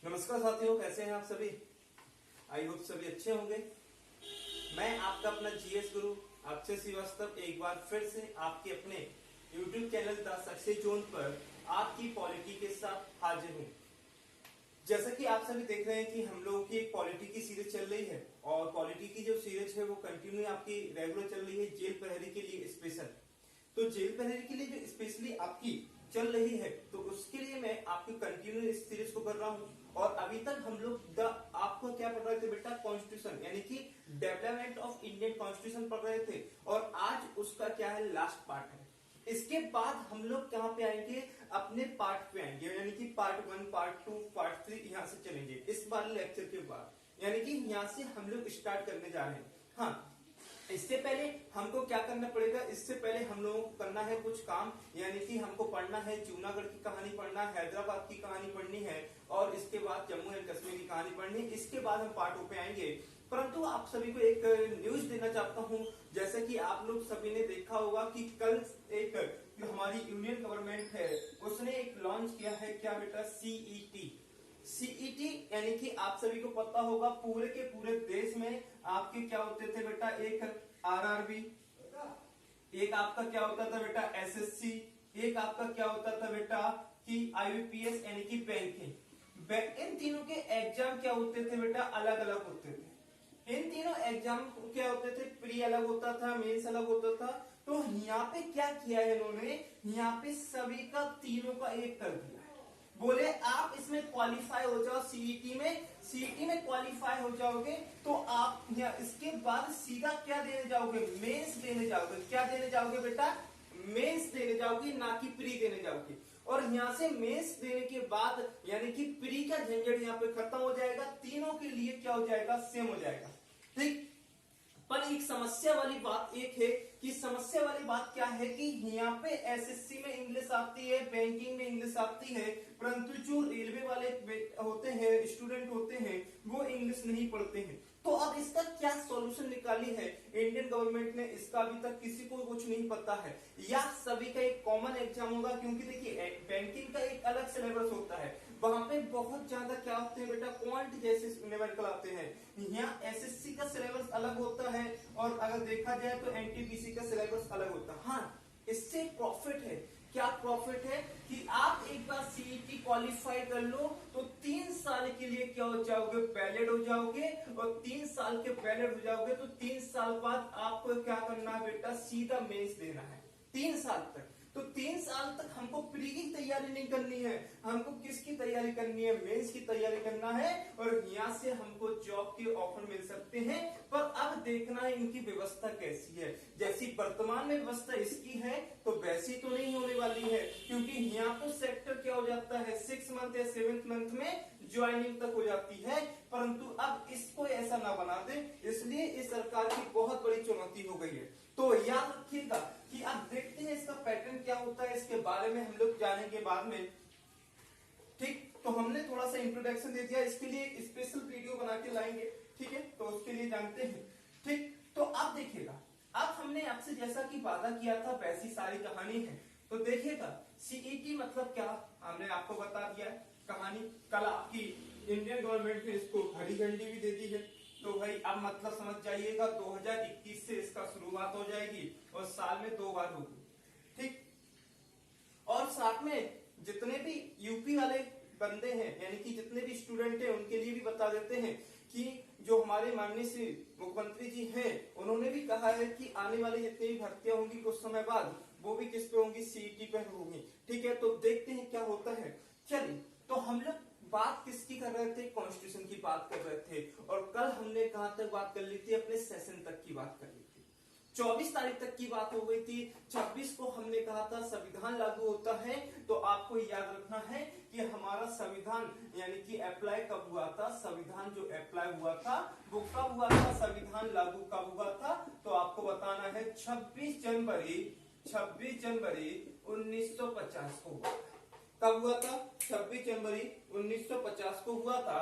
नमस्कार साथियों, कैसे हैं आप सभी। आई होप सभी अच्छे होंगे। मैं आपका अपना जीएस गुरु अक्षय श्रीवास्तव एक बार फिर से आपके अपने YouTube channel the success zone पर आपकी पॉलिटी के साथ हाजिर हूं। जैसा कि आप सभी देख रहे हैं कि हम लोगों की एक पॉलिटी की सीरीज चल रही है और पॉलिटी की जो सीरीज है वो कंटिन्यू आपकी रेगुलर चल रही है जेल प्रहरी के लिए स्पेशल। तो जेल प्रहरी के लिए जो स्पेशली आपकी चल रही है तो उसके लिए मैं आपकी कंटिन्यू इस सीरीज को कर रहा हूं। और अभी तक हम लोग आपको क्या पढ़ रहे थे बेटा, कॉन्स्टिट्यूशन यानी कि डेवलपमेंट ऑफ इंडियन कॉन्स्टिट्यूशन पढ़ रहे थे और आज उसका क्या है, लास्ट पार्ट है। इसके बाद हम लोग कहां पे आएंगे, अपने पार्ट पे आएंगे, यानी कि पार्ट 1, पार्ट 2, पार्ट 3 यहां से चलेंगे इस बार लेक्चर के बाद। यानी कि यहां से हम लोग स्टार्ट करने जा रहे हैं। हाँ, इससे पहले हमको क्या करना पड़ेगा, इससे पहले हम लोगों को करना है कुछ काम, यानी कि हमको पढ़ना है जूनागढ़ की कहानी पढ़ना है, हैदराबाद की कहानी पढ़नी है और इसके बाद जम्मू एंड कश्मीर की कहानी पढ़नी है। इसके बाद हम पार्ट 2 पे आएंगे। परंतु आप सभी को एक न्यूज देना चाहता हूं। जैसे कि आप लोग सभी ने देखा होगा कि कल एक जो हमारी यूनियन गवर्नमेंट है उसने एक लॉन्च किया है, क्या बेटा, सीईटी यानी कि आप सभी को पता होगा पूरे के पूरे देश में आपके क्या होते थे बेटा, एक आरआरबी, एक आपका क्या होता था बेटा एसएससी, एक आपका क्या होता था बेटा कि आईबीपीएस यानी कि बैंकिंग। इन तीनों के एग्जाम क्या होते थे बेटा, अलग अलग होते थे। इन तीनों एग्जाम क्या होते थे, प्री अलग होता था, मेंस अलग होता था। तो यहाँ पे क्या किया है इन्होंने, यहाँ पे सभी का तीनों का एक कर दिया। बोले आप इसमें क्वालिफाई हो जाओ, सीईटी में क्वालिफाई हो जाओगे तो आप इसके बाद सीधा क्या देने जाओगे, मेंस देने जाओगे। क्या देने जाओगे बेटा, मेंस देने जाओगे, ना कि प्री देने जाओगे। और यहां से मेंस देने के बाद यानी कि प्री का झंझट यहाँ पे खत्म हो जाएगा, तीनों के लिए क्या हो जाएगा, सेम हो जाएगा। ठीक, पर एक समस्या वाली बात एक है कि समस्या वाली बात क्या है कि यहाँ पे एसएससी में इंग्लिश आती है, बैंकिंग में इंग्लिश आती है, परंतु जो रेलवे वाले होते हैं, स्टूडेंट होते हैं, वो इंग्लिश नहीं पढ़ते हैं। तो अब इसका क्या सॉल्यूशन निकाली है इंडियन गवर्नमेंट ने, इसका अभी तक किसी को कुछ नहीं पता है। या सभी का एक कॉमन एग्जाम होगा, क्योंकि देखिए बैंकिंग का एक अलग सिलेबस होता है, वहां पे बहुत ज्यादा क्या होते हैं बेटा, क्वांट जैसे न्यूमेरिकल आते हैं। यहाँ एसएससी का सिलेबस अलग होता है और अगर देखा जाए तो एनटीपीसी का सिलेबस अलग होता है। हाँ, इससे प्रॉफिट है, क्या प्रॉफिट है कि आप एक बार सीईटी क्वालिफाई कर लो तो 3 साल के लिए क्या हो जाओगे, वैलिड हो जाओगे। और 3 साल के वैलिड हो जाओगे तो 3 साल बाद आपको क्या करना है बेटा, सीधा मेंस देना है 3 साल तक। तो 3 साल तक हमको प्री की तैयारी नहीं करनी है, हमको किसकी तैयारी करनी है, मेंस की तैयारी करना है। और यहाँ से हमको जॉब के ऑफर मिल सकते हैं। पर अब देखना है इनकी व्यवस्था कैसी है। जैसी वर्तमान में व्यवस्था इसकी है तो वैसी तो नहीं होने वाली है, क्योंकि यहाँ तो सेक्टर क्या हो जाता है, 6 मंथ या 7th मंथ में ज्वाइनिंग तक हो जाती है। परंतु अब इसको ऐसा ना बना दे, इसलिए इस सरकार की बहुत बड़ी चुनौती हो गई है। तो याद रखिएगा कि अब देखते हैं इसका पैटर्न क्या होता है, इसके बारे में हम लोग जानेंगे बाद में। ठीक, तो हमने थोड़ा सा इंट्रोडक्शन दे दिया, इसके लिए एक स्पेशल वीडियो बना के लाएंगे। ठीक है, तो उसके लिए जानते हैं। ठीक, तो अब देखिएगा, अब हमने आपसे जैसा कि वादा किया था वैसी सारी कहानी है। तो देखिएगा सीईटी मतलब क्या, हमने आपको बता दिया है कहानी। कल आपकी इंडियन गवर्नमेंट ने इसको हरी झंडी भी दे दी है। तो भाई अब मतलब समझ जाइएगा 2021 से इसका शुरुआत हो जाएगी और साल में 2 बार होगी। ठीक, और साथ में जितने भी यूपी वाले बंदे हैं यानी कि जितने भी स्टूडेंट हैं उनके लिए भी बता देते हैं कि जो हमारे माननीय श्री मुख्यमंत्री जी हैं उन्होंने भी कहा है कि आने वाली जितनी भी भर्तियां होंगी कुछ समय बाद वो भी किस पे होंगी, सीईटी पे होंगी। ठीक है, तो देखते हैं क्या होता है। चलिए, तो हम लोग बात किसकी कर रहे थे, कॉन्स्टिट्यूशन की बात कर रहे थे। और कल हमने कहां तक बात कर ली थी, अपने सेशन तक की बात कर ली थी। 24 तारीख तक की बात हो गई थी। 26 को हमने कहा था संविधान लागू होता है। तो आपको याद रखना है कि हमारा संविधान यानी कि अप्लाई कब हुआ था, संविधान जो अप्लाई हुआ था वो कब हुआ था, संविधान लागू कब हुआ था। तो आपको बताना है 26 जनवरी 1950 को हुआ। कब हुआ था, 26 जनवरी 1950 को हुआ था।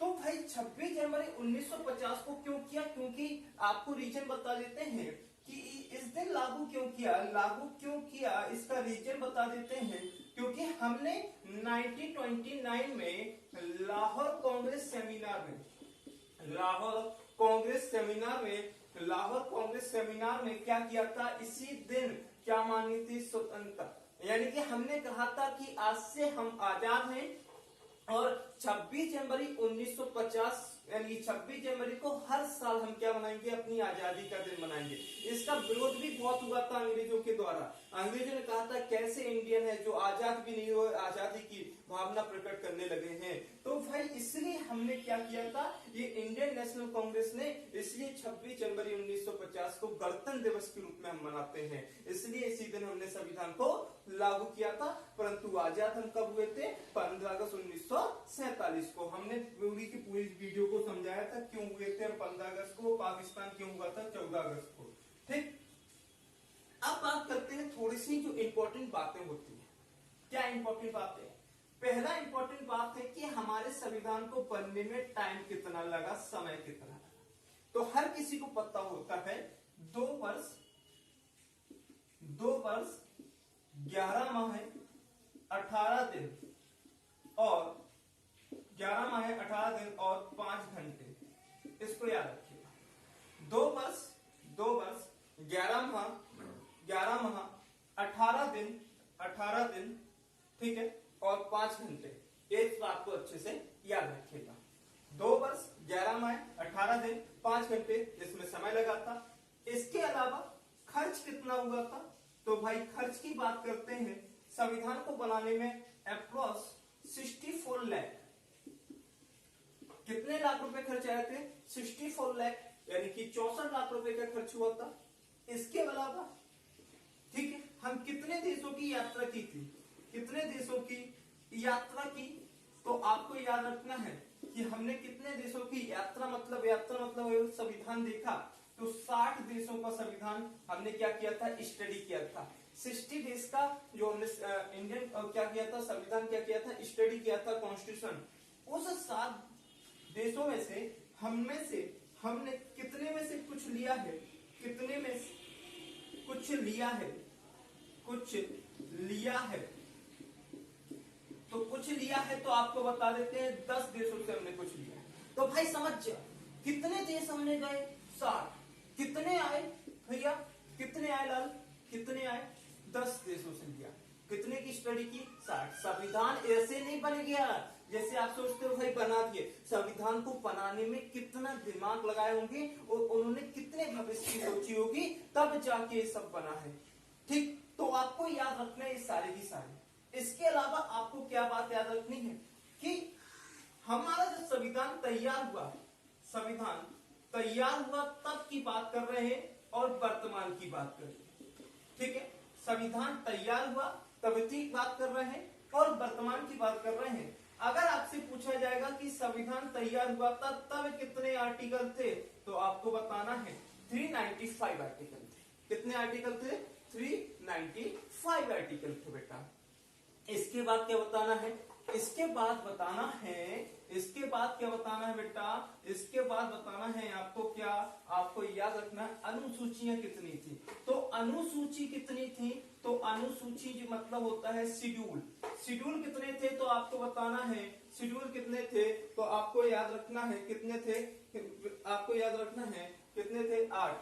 तो भाई 26 जनवरी 1950 को क्यों किया, क्योंकि आपको रीजन बता देते हैं कि इस दिन लागू क्यों किया, इसका रीजन बता देते हैं। क्योंकि हमने 1929 में लाहौर कांग्रेस सेमिनार में क्या किया था, इसी दिन क्या मानी थी, स्वतंत्रता। यानी कि हमने कहा था कि आज से हम आजाद हैं और 26 जनवरी 1950 यानी 26 जनवरी को हर साल हम क्या मनाएंगे, अपनी आजादी का दिन मनाएंगे। इसका विरोध भी बहुत हुआ था अंग्रेजों के द्वारा। अंग्रेजों ने कहा था कैसे इंडियन है जो आजाद भी नहीं हुए, आजादी की भावना प्रकट करने लगे हैं। तो भाई इसलिए हमने क्या किया था, ये इंडियन नेशनल कांग्रेस ने इसलिए 26 जनवरी 1950 को गणतंत्र दिवस के रूप में हम मनाते हैं। इसलिए इसी दिन हमने संविधान को लागू किया था। परंतु आजाद हम कब हुए थे, 15 अगस्त 1947 को। हमने पूरी की पूरी वीडियो को समझाया था क्यों हुए थे 15 अगस्त को, पाकिस्तान क्यों हुआ था 14 अगस्त को। ठीक, अब बात करते हैं थोड़ी सी जो इंपॉर्टेंट बातें होती है। क्या इंपॉर्टेंट बातें, पहला इंपॉर्टेंट बात है कि हमारे संविधान को बनने में टाइम कितना लगा, समय कितना लगा। तो हर किसी को पता होता है 2 वर्ष 11 माह 18 दिन और 11 माह 18 दिन और 5 घंटे, इसको याद रखिएगा। 2 वर्ष 11 माह 18 दिन ठीक है, और 5 घंटे। एक बात को अच्छे से याद रखिएगा, 2 वर्ष 11 माह 18 दिन 5 घंटे, जिसमें समय लगा था। इसके अलावा खर्च कितना हुआ था, तो भाई खर्च की बात करते हैं, संविधान को बनाने में अप्रोक्स 64 लाख, कितने लाख रुपए खर्च आए थे, 64 लाख, यानी कि 64 लाख रुपए का खर्च हुआ था। इसके अलावा ठीक है, हम कितने देशों की यात्रा की थी, तो आपको याद रखना है कि हमने कितने देशों की यात्रा मतलब संविधान देखा, तो 60 देशों का संविधान हमने क्या किया था, स्टडी किया था। 60 देश का जो हमने इंडियन क्या किया था, संविधान क्या किया था, स्टडी किया था, कॉन्स्टिट्यूशन। उस 7 देशों में से हमने कितने में से कुछ लिया है, कुछ लिया है, तो आपको बता देते हैं 10 देशों से हमने कुछ लिया है। तो भाई समझ जा, कितने देश हमने गए, 60, कितने आए भैया, कितने आए लाल, कितने आए, 10 देशों से लिया। कितने की स्टडी की, 60। संविधान ऐसे नहीं बन गया जैसे आप सोचते हो भाई बना दिए। संविधान को बनाने में कितना दिमाग लगाए होंगे और उन्होंने कितने भविष्य की सोची होगी, तब जाके ये सब बना है। ठीक, तो आपको याद रखना है ये सारे की सारे। इसके अलावा आपको क्या बात याद रखनी है कि हमारा जो संविधान तैयार हुआ तब की बात कर रहे हैं और वर्तमान की बात कर रहे हैं। ठीक है, संविधान तैयार हुआ तब की बात कर रहे हैं और वर्तमान की बात कर रहे हैं। अगर आपसे पूछा जाएगा कि संविधान तैयार हुआ था तब कितने आर्टिकल थे, तो आपको बताना है 395 आर्टिकल थे। कितने आर्टिकल थे, 395 आर्टिकल थे बेटा। इसके बाद क्या बताना है, इसके बाद बताना है आपको क्या, आपको याद रखना अनुसूचियां कितनी थी। तो अनुसूची कितनी थी, तो अनुसूची जो मतलब होता है शेड्यूल कितने थे, तो आपको बताना है शेड्यूल कितने थे, तो आपको याद रखना है कितने थे, 8।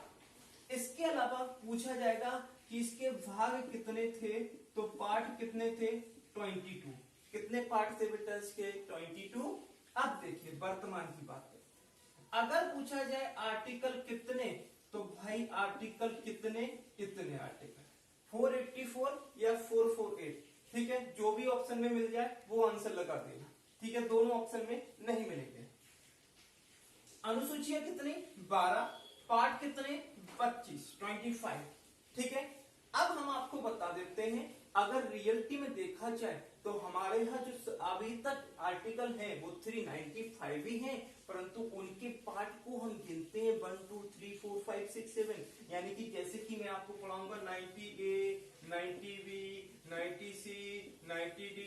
इसके अलावा पूछा जाएगा कि इसके भाग कितने थे, तो पार्ट कितने थे, 22। कितने पार्ट थे बेटा इसके, 22। अब देखिए वर्तमान की बात है, अगर पूछा जाए आर्टिकल कितने, तो भाई आर्टिकल कितने, इतने आर्टिकल 484 या 448। ठीक है, जो भी ऑप्शन में मिल जाए वो आंसर लगा देना। ठीक है, दोनों ऑप्शन में नहीं मिलेंगे। अनुसूचियां कितनी, 12, पार्ट कितने, 25। ठीक है, अब हम आपको बता देते हैं, अगर रियलिटी में देखा जाए तो हमारे यहाँ जो अभी तक आर्टिकल हैं वो 395 ही हैं, परंतु उनके पार्ट को हम गिनते हैं 1 2 3 4 5 6 7। यानी कि जैसे कि मैं आपको पढ़ाऊंगा 90A, 90B, 90C, 90D,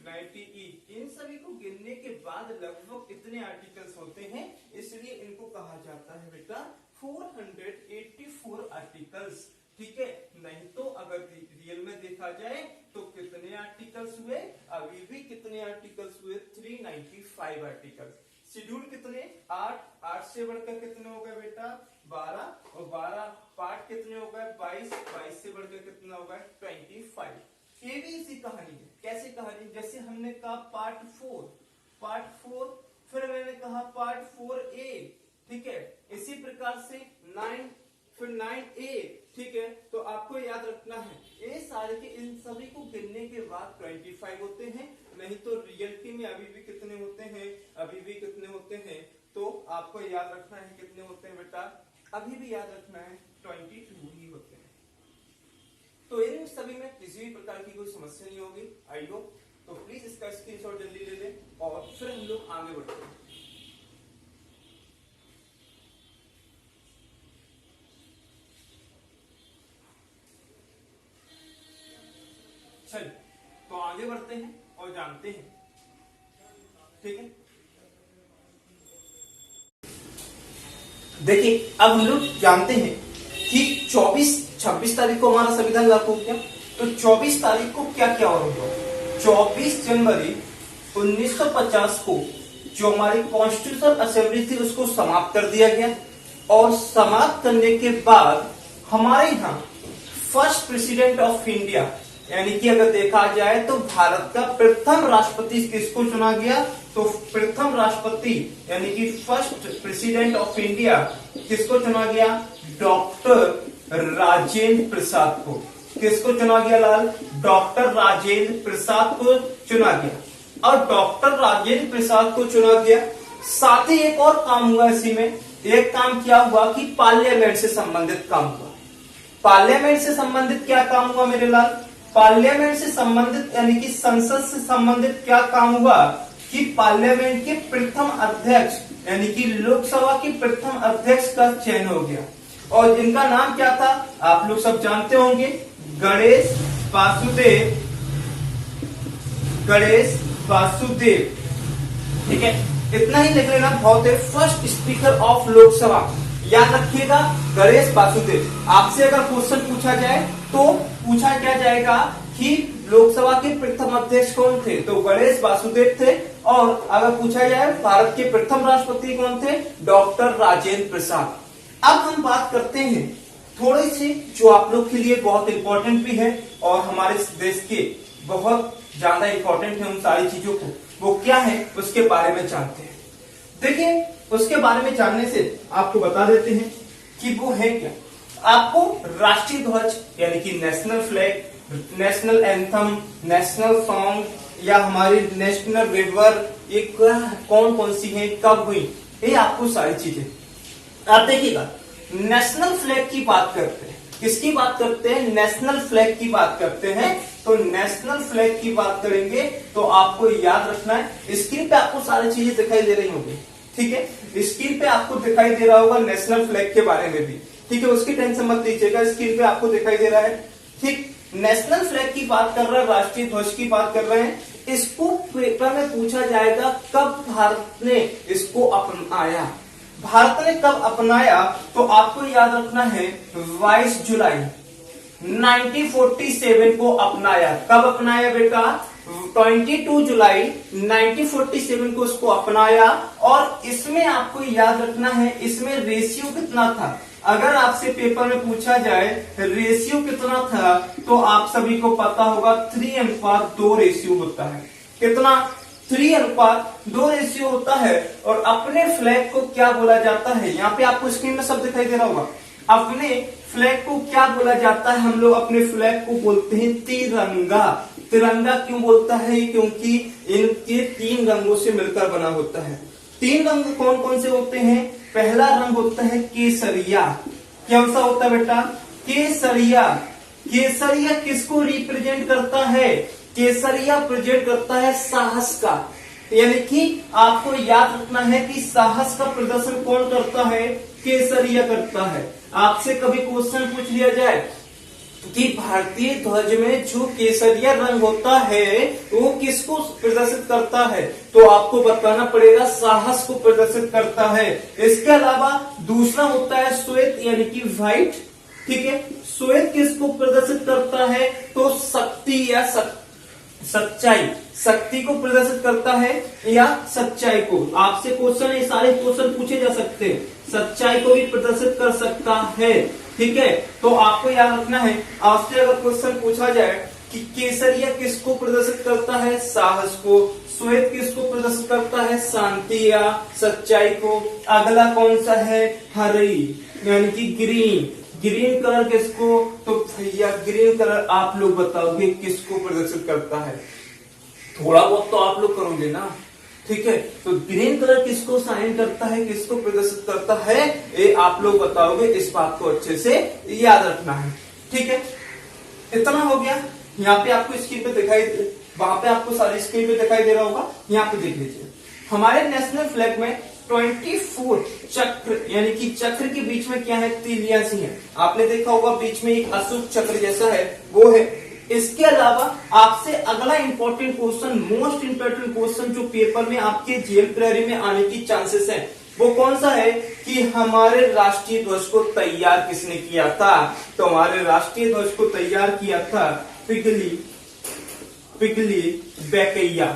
90E, इन सभी को गिनने के बाद लगभग इतने आर्टिकल्स होते हैं, इसलिए इनको कहा जाता है बेटा 484 आर्टिकल्स। ठीक है, नहीं तो अगर रियल में देखा जाए तो कितने आर्टिकल्स आर्टिकल्स हुए 395 आर्टिकल्स। शेड्यूल कितने 8 से बढ़कर कितने हो गए बेटा 12 और 12 पार्ट कितने हो गए 22 से बढ़कर कितना हो गए 25। ये भी इसी कहानी है। कैसे कहानी जैसे हमने कहा पार्ट 4 फिर मैंने कहा पार्ट 4A ठीक है। इसी प्रकार से 9 फिर 9A ठीक है। तो आपको याद रखना है ये सारे के इन सभी को गिनने के बाद 25 होते हैं। नहीं तो रियलिटी में अभी भी कितने होते हैं तो आपको याद रखना है कितने होते हैं बेटा अभी भी याद रखना है 22 ही होते हैं। तो इन सभी में किसी भी प्रकार की कोई समस्या नहीं होगी आई होप। तो प्लीज इसका स्क्रीनशॉट जल्दी ले लें और फिर हम लोग आगे बढ़ते हैं। चलिए तो आगे बढ़ते हैं और जानते हैं ठीक है। देखिए अब हम लोग जानते हैं कि 26 तारीख को हमारा संविधान लागू हो गया। तो 24 तारीख को क्या क्या और हुआ 24 जनवरी 1950 को जो हमारी कॉन्स्टिट्यूशनल असेंबली थी उसको समाप्त कर दिया गया और समाप्त करने के बाद हमारे यहाँ फर्स्ट प्रेसिडेंट ऑफ इंडिया यानी कि अगर देखा जाए तो भारत का प्रथम राष्ट्रपति किसको चुना गया तो प्रथम राष्ट्रपति यानी कि फर्स्ट प्रेसिडेंट ऑफ इंडिया किसको चुना गया डॉक्टर राजेंद्र प्रसाद को। किसको चुना गया लाल डॉक्टर राजेंद्र प्रसाद को चुना गया और डॉक्टर राजेंद्र प्रसाद को चुना गया। साथ ही एक और काम हुआ इसी में एक काम क्या हुआ कि पार्लियामेंट से संबंधित काम हुआ। पार्लियामेंट से संबंधित क्या काम हुआ मेरे लाल पार्लियामेंट से संबंधित यानी कि संसद से संबंधित क्या काम हुआ कि पार्लियामेंट के प्रथम अध्यक्ष यानी कि लोकसभा के प्रथम अध्यक्ष का चयन हो गया और इनका नाम क्या था आप लोग सब जानते होंगे गणेश वासुदेव ठीक है। इतना ही लिख लेना बहुत है। फर्स्ट स्पीकर ऑफ लोकसभा याद रखिएगा गणेश वासुदेव। आपसे अगर क्वेश्चन पूछा जाए तो पूछा क्या जाएगा कि लोकसभा के प्रथम अध्यक्ष कौन थे तो गणेश वासुदेव थे और अगर पूछा जाए भारत के प्रथम राष्ट्रपति कौन थे डॉक्टर राजेंद्र प्रसाद। अब हम बात करते हैं थोड़ी सी जो आप लोग के लिए बहुत इंपॉर्टेंट भी है और हमारे देश के बहुत ज्यादा इंपॉर्टेंट है उन सारी चीजों को वो क्या है उसके बारे में जानते हैं। देखिए उसके बारे में जानने से आपको बता देते हैं कि वो है क्या। आपको राष्ट्रीय ध्वज यानी कि national flag national anthem national song या हमारी नेशनल रिवर ये कौन कौन सी है कब हुई ये आपको सारी चीजें आप देखिएगा। नेशनल फ्लैग की बात करते हैं किसकी बात करते हैं नेशनल फ्लैग की बात करते हैं। तो नेशनल फ्लैग की बात करेंगे तो आपको याद रखना है स्क्रीन पे आपको सारी चीजें दिखाई दे रही होंगी ठीक है। स्क्रीन पे आपको दिखाई दे रहा होगा नेशनल फ्लैग के बारे में भी ठीक है। उसकी टेंशन मत लीजिएगा स्क्रीन पे आपको दिखाई दे रहा है ठीक। नेशनल फ्लैग की बात कर रहे हैं राष्ट्रीय ध्वज की बात कर रहे हैं। इसको पेपर में पूछा जाएगा कब भारत ने इसको अपनाया। भारत ने कब अपनाया तो आपको याद रखना है 22 जुलाई 1947 को अपनाया। कब अपनाया बेटा 22 जुलाई 1947 को इसको अपनाया और इसमें आपको याद रखना है इसमें रेशियो कितना था। अगर आपसे पेपर में पूछा जाए रेशियो कितना था तो आप सभी को पता होगा 3:2 रेशियो होता है। कितना 3:2 रेशियो होता है। और अपने फ्लैग को क्या बोला जाता है यहाँ पे आपको स्क्रीन में सब दिखाई दे रहा होगा। अपने फ्लैग को क्या बोला जाता है हम लोग अपने फ्लैग को बोलते हैं तिरंगा। तिरंगा क्यों बोलता है क्योंकि इनके 3 रंगों से मिलकर बना होता है। 3 रंग कौन कौन से होते हैं पहला रंग होता है केसरिया। कौन सा होता है बेटा केसरिया। केसरिया किसको रिप्रेजेंट करता है केसरिया प्रेजेंट करता है साहस का। यानी कि आपको याद रखना है कि साहस का प्रदर्शन कौन करता है केसरिया करता है। आपसे कभी क्वेश्चन पूछ लिया जाए कि भारतीय ध्वज में जो केसरिया रंग होता है वो किसको प्रदर्शित करता है तो आपको बताना पड़ेगा साहस को प्रदर्शित करता है। इसके अलावा दूसरा होता है श्वेत यानी कि व्हाइट ठीक है। श्वेत किसको प्रदर्शित करता है तो शक्ति या सच्चाई, शक्ति को प्रदर्शित करता है या सच्चाई को? आपसे क्वेश्चन है, सारे क्वेश्चन पूछे जा सकते हैं। सच्चाई को भी प्रदर्शित कर सकता है, ठीक है। तो आपको याद रखना है, आपसे अगर क्वेश्चन पूछा जाए कि केसरिया किसको प्रदर्शित करता है? साहस को। श्वेत किसको प्रदर्शित करता है? शांति या सच्चाई को। अगला कौन सा है? हरी यानी कि ग्रीन। ग्रीन कलर किसको? तो भैया ग्रीन कलर आप लोग बताओगे किसको प्रदर्शित करता है? थोड़ा बहुत तो आप लोग करोगे ना, ठीक है। तो ग्रीन कलर किसको साइन करता है, किसको प्रदर्शित करता है, ये आप लोग बताओगे। इस बात को अच्छे से याद रखना है, ठीक है। इतना हो गया। यहाँ पे आपको स्क्रीन पे दिखाई, वहां पे आपको सारी स्क्रीन पे दिखाई दे रहा होगा, यहाँ पे देख लीजिए। हमारे नेशनल फ्लैग में 24 चक्र यानी कि चक्र के बीच में क्या है? तीलियां सी हैं। आपने देखा होगा बीच में एक अशोक चक्र जैसा है, वो है। इसके अलावा आपसे अगला important question, most important question जो पेपर में आपके जेल प्रहरी में आने की चांसेस है, वो कौन सा है कि हमारे राष्ट्रीय ध्वज को तैयार किसने किया था? तो हमारे राष्ट्रीय ध्वज को तैयार किया था पिगली बैकैया।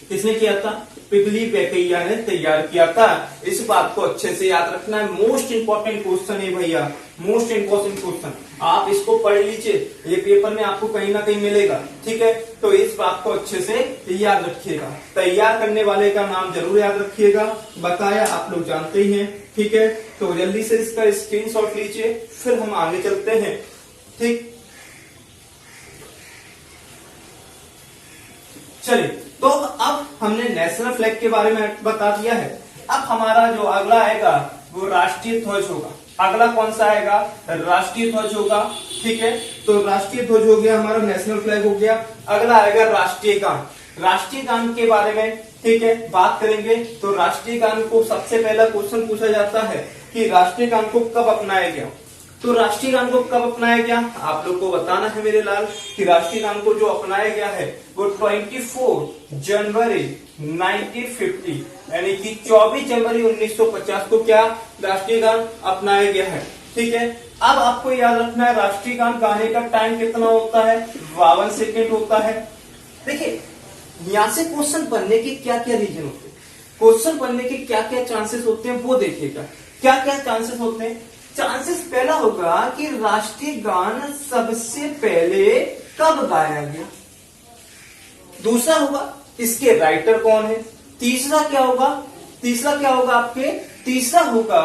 किसने किया था? पिगली बैकैया ने तैयार किया था। इस बात को अच्छे से याद रखना है। मोस्ट इंपॉर्टेंट क्वेश्चन है भैया, मोस्ट इंपॉर्टेंट क्वेश्चन। आप इसको पढ़ लीजिए, ये पेपर में आपको कहीं ना कहीं मिलेगा, ठीक है। तो इस बात को अच्छे से याद रखिएगा। तैयार करने वाले का नाम जरूर याद रखिएगा। बकाया आप लोग जानते ही हैं, ठीक है। तो जल्दी से इसका स्क्रीनशॉट लीजिए, फिर हम आगे चलते हैं, ठीक। चलिए, तो अब हमने नेशनल फ्लैग के बारे में बता दिया है। अब हमारा जो अगला आएगा वो राष्ट्रीय ध्वज होगा। अगला कौन सा आएगा? राष्ट्रीय ध्वज होगा, ठीक है। तो राष्ट्रीय ध्वज हो गया, हमारा नेशनल फ्लैग हो गया। अगला आएगा राष्ट्रीय गान। राष्ट्रीय गान के बारे में, ठीक है, बात करेंगे। तो राष्ट्रीय गान को सबसे पहला क्वेश्चन पूछा जाता है कि राष्ट्रीय गान को कब अपनाया गया? तो राष्ट्रीय गान को कब अपनाया गया? आप लोग को बताना है मेरे लाल कि राष्ट्रीय गान को जो अपनाया गया है वो 24 जनवरी 1950 यानी कि 24 जनवरी 1950 को क्या राष्ट्रीय गान अपनाया गया है, ठीक है। अब आपको याद रखना है राष्ट्रीय गान गाने का टाइम कितना होता है? 52 सेकेंड होता है। देखिए, यहाँ से क्वेश्चन बनने के क्या क्या रीजन होते हैं, क्वेश्चन बनने के क्या क्या चांसेस होते हैं, वो देखिएगा। क्या क्या चांसेस होते हैं? चांसेस पहला होगा कि राष्ट्रीय गान सबसे पहले कब गाया गया। दूसरा होगा इसके राइटर कौन है। तीसरा क्या होगा? आपके तीसरा होगा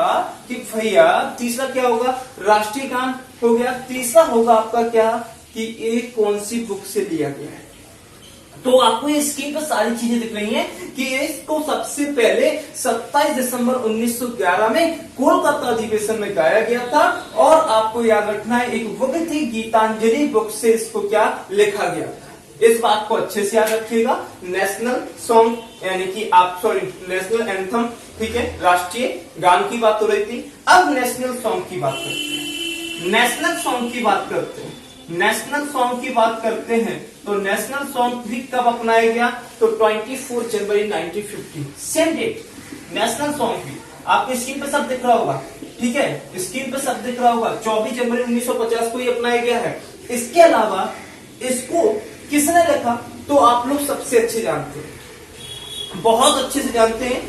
कि भैया, तीसरा क्या होगा? राष्ट्रीय गान हो गया। तीसरा होगा आपका क्या कि एक कौन सी बुक से लिया गया है। तो आपको ये स्क्रीन पर सारी चीजें दिख रही हैं कि इसको सबसे पहले 27 दिसंबर 1911 में कोलकाता अधिवेशन में गाया गया था। और आपको याद रखना है एक बुक थी गीतांजलि बुक से इसको क्या लिखा गया था। इस बात को अच्छे से याद रखिएगा। नेशनल सॉन्ग यानी कि नेशनल एंथम, ठीक है, राष्ट्रीय गान की बात हो रही थी। अब नेशनल सॉन्ग की बात करते हैं। नेशनल सॉन्ग की बात करते हैं तो नेशनल सॉन्ग भी कब अपनाया गया? तो 24 जनवरी 1950 सेम डेट। नेशनल सॉन्ग भी आपको स्क्रीन पे सब दिख रहा होगा, ठीक है, स्क्रीन पे सब दिख रहा होगा। 24 जनवरी 1950 को ही अपनाया गया है। इसके अलावा इसको किसने लिखा? तो आप लोग सबसे अच्छे जानते हैं, बहुत अच्छे से जानते हैं।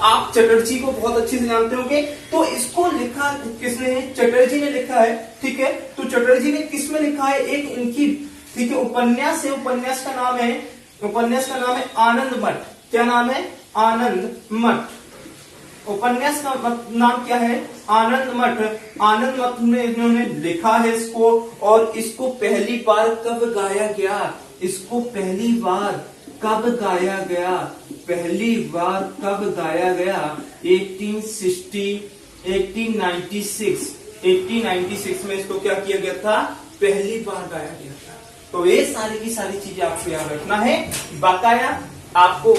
आप चटर्जी को बहुत अच्छे से जानते होंगे। तो इसको लिखा किसने है? चटर्जी ने लिखा है, ठीक है। तो चटर्जी ने किसमें लिखा है? एक इनकी, ठीक है, उपन्यास है। उपन्यास का नाम है आनंद मठ। क्या नाम है? आनंद मठ। उपन्यास का नाम क्या है? आनंद मठ। आनंद मठ में इन्होंने लिखा है इसको। और इसको पहली बार कब गाया गया? इसको पहली बार कब गाया गया? 1896 में इसको क्या किया गया था? पहली बार गाया गया था। तो ये सारी की सारी चीजें आपको याद रखना है। बकाया आपको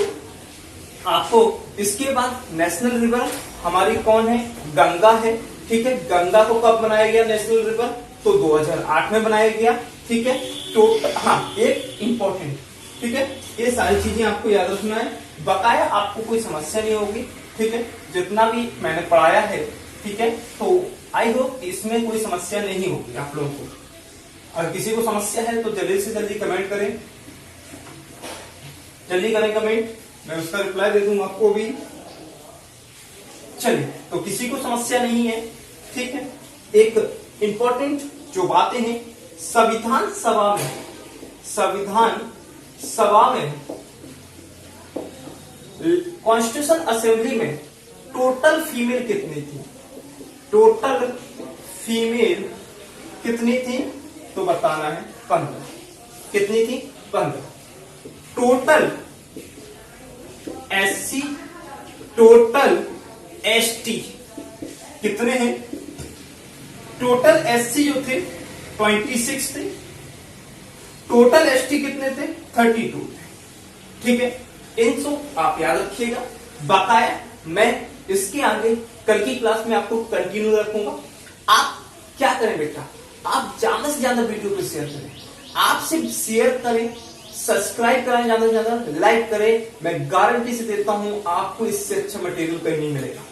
इसके बाद नेशनल रिवर हमारी कौन है? गंगा है, ठीक है। गंगा को कब बनाया गया नेशनल रिवर? तो 2008 में बनाया गया, ठीक है। तो हाँ, एक इंपॉर्टेंट, ठीक है, ये सारी चीजें आपको याद रखना है। बकाया आपको कोई समस्या नहीं होगी, ठीक है, जितना भी मैंने पढ़ाया है, ठीक है। तो आई होप इसमें कोई समस्या नहीं होगी आप लोगों को। अगर किसी को समस्या है तो जल्दी से जल्दी कमेंट करें, जल्दी करें कमेंट, मैं उसका रिप्लाई दे दूंगा आपको भी। चलिए, तो किसी को समस्या नहीं है, ठीक है। एक इंपॉर्टेंट जो बातें हैं, संविधान सभा में कॉन्स्टिट्यूशन असेंबली में टोटल फीमेल कितनी थी? टोटल फीमेल कितनी थी तो बताना है 15। कितनी थी? 15। टोटल एससी, टोटल एसटी कितने हैं? टोटल एससी जो थे 26 थे, टोटल एसटी कितने थे? 32 थे, ठीक है। इन सब आप याद रखिएगा। बकाया मैं इसके आगे कल की क्लास में आपको कंटिन्यू रखूंगा। आप क्या करें बेटा, आप ज्यादा से ज्यादा वीडियो को शेयर करें, आप सिर्फ शेयर करें, सब्सक्राइब करें, ज्यादा से ज्यादा लाइक करें। मैं गारंटी से देता हूं आपको इससे अच्छा मटेरियल कहीं नहीं मिलेगा,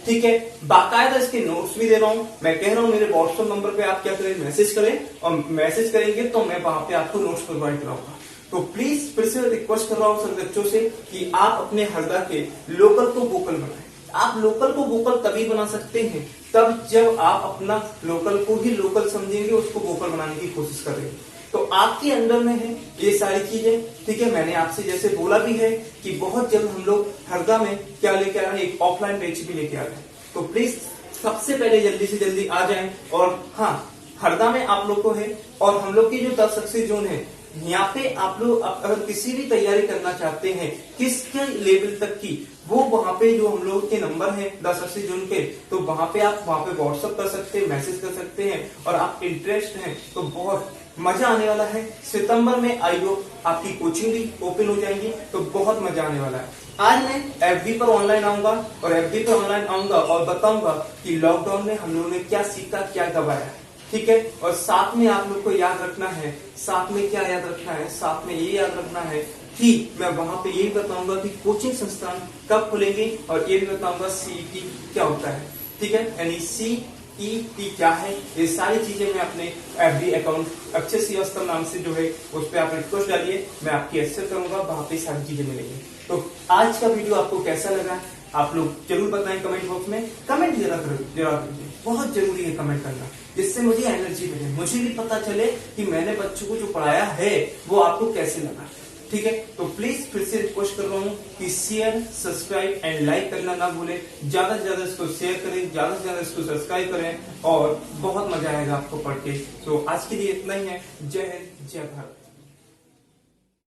ठीक है। बाकायदा इसके नोट्स भी दे रहा हूं। मैं कह रहा हूं मेरे व्हाट्सएप नंबर पे आप क्या करें, मैसेज करें, और मैसेज करेंगे तो मैं वहां पे आपको नोट्स प्रोवाइड कराऊंगा। तो प्लीज फिर से रिक्वेस्ट कर रहा हूं सभी बच्चों से कि आप अपने हरदा के लोकल को वोकल बनाएं। आप लोकल को वोकल तभी बना सकते हैं तब जब आप अपना लोकल को ही लोकल समझेंगे, उसको वोकल बनाने की कोशिश करेंगे। तो आपके अंदर में है ये सारी चीजें, ठीक है। मैंने आपसे जैसे बोला भी है कि बहुत जल्द हम लोग हरदा में क्या लेके आ रहे हैं, एक ऑफलाइन बैच भी लेके आ रहे हैं। तो प्लीज सबसे पहले जल्दी से जल्दी आ जाएं। और हाँ, हरदा में आप लोग को है, और हम लोग की जो 10 सक्सेस जोन है, यहाँ पे आप लोग अगर किसी भी तैयारी करना चाहते हैं किसके लेवल तक की, वो वहां पे जो हम लोग के नंबर है 10 सक्सेस जोन के, तो वहां पे आप वहां पे व्हाट्सएप कर सकते हैं, मैसेज कर सकते हैं, और आप इंटरेस्ट हैं तो बहुत मजा आने वाला है। सितंबर में आईओ आपकी कोचिंग भी ओपन हो जाएगी, तो बहुत मजा आने वाला है। आज मैं एफबी पर ऑनलाइन आऊंगा, और एफबी पर ऑनलाइन आऊंगा और बताऊंगा कि लॉकडाउन में हम लोगों ने क्या सीखा, क्या गवाया, ठीक है। और साथ में आप लोग को याद रखना है, साथ में क्या याद रखना है, साथ में ये याद रखना है कि मैं वहां पे ये भी बताऊंगा कि कोचिंग संस्थान कब खुलेंगे, और ये भी बताऊंगा सीईटी क्या होता है, ठीक है। यानी सीईटी क्या है, ये सारी चीजें मैं अपने एफबी अकाउंट अक्षय श्रीवास्तव नाम से जो है उस पर आप रिक्वेस्ट डालिए, मैं आपकी एक्सेप्ट करूंगा, वहां पे सारी चीजें मिलेंगी। तो आज का वीडियो आपको कैसा लगा आप लोग जरूर बताएं कमेंट बॉक्स में। कमेंट जरा कीजिए, बहुत जरूरी है कमेंट करना, जिससे मुझे एनर्जी मिले, मुझे भी पता चले कि मैंने बच्चों को जो पढ़ाया है वो आपको कैसे लगा, ठीक है। तो प्लीज फिर से रिक्वेस्ट कर रहा हूँ कि शेयर, सब्सक्राइब एंड लाइक करना ना भूलें। ज्यादा से ज्यादा इसको शेयर करें, ज्यादा से ज्यादा इसको सब्सक्राइब करें, और बहुत मजा आएगा आपको पढ़ के। तो आज के लिए इतना ही है। जय हिंद, जय भारत।